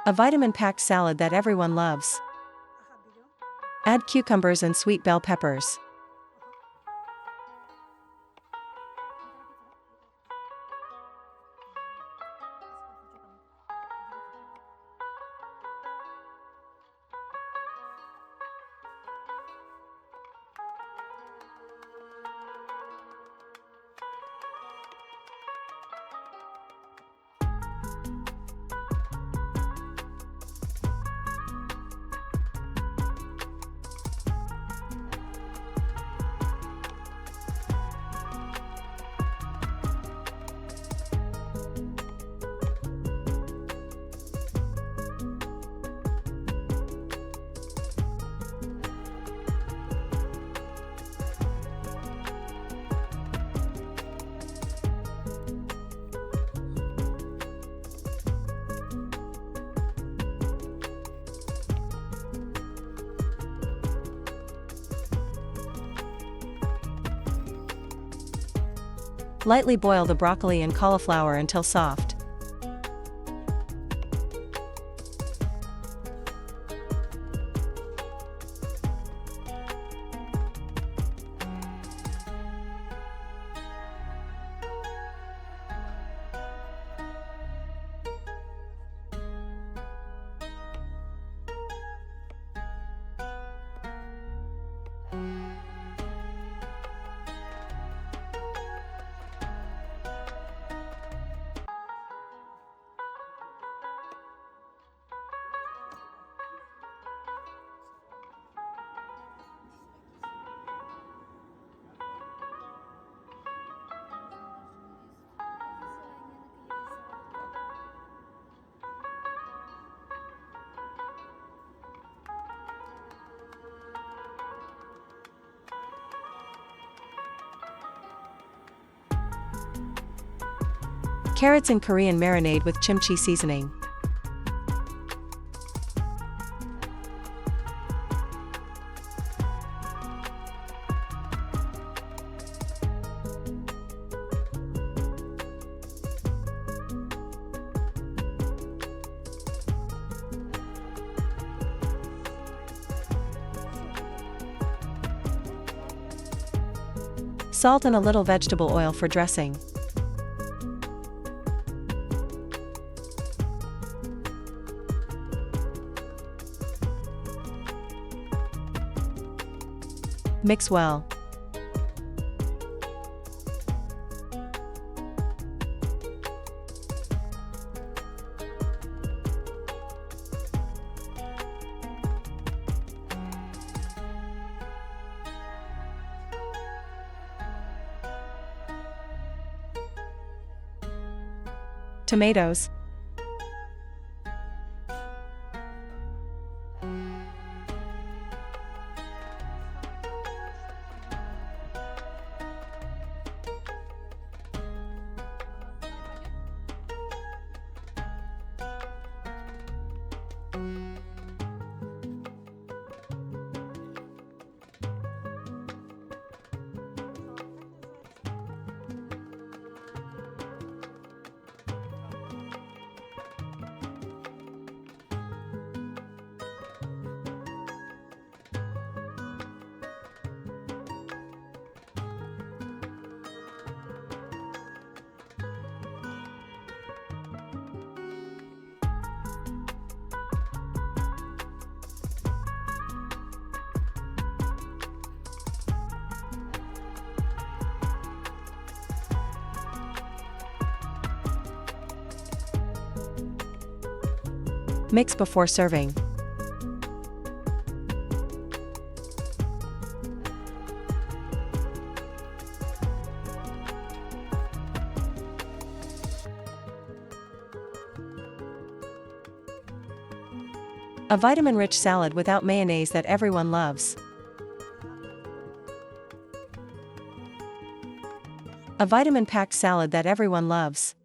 A vitamin-packed salad that everyone loves. Add cucumbers and sweet bell peppers. Lightly boil the broccoli and cauliflower until soft. Carrots in Korean marinade with kimchi seasoning. Salt and a little vegetable oil for dressing. Mix well. Tomatoes. Mix before serving. A vitamin-rich salad without mayonnaise that everyone loves. A vitamin-packed salad that everyone loves.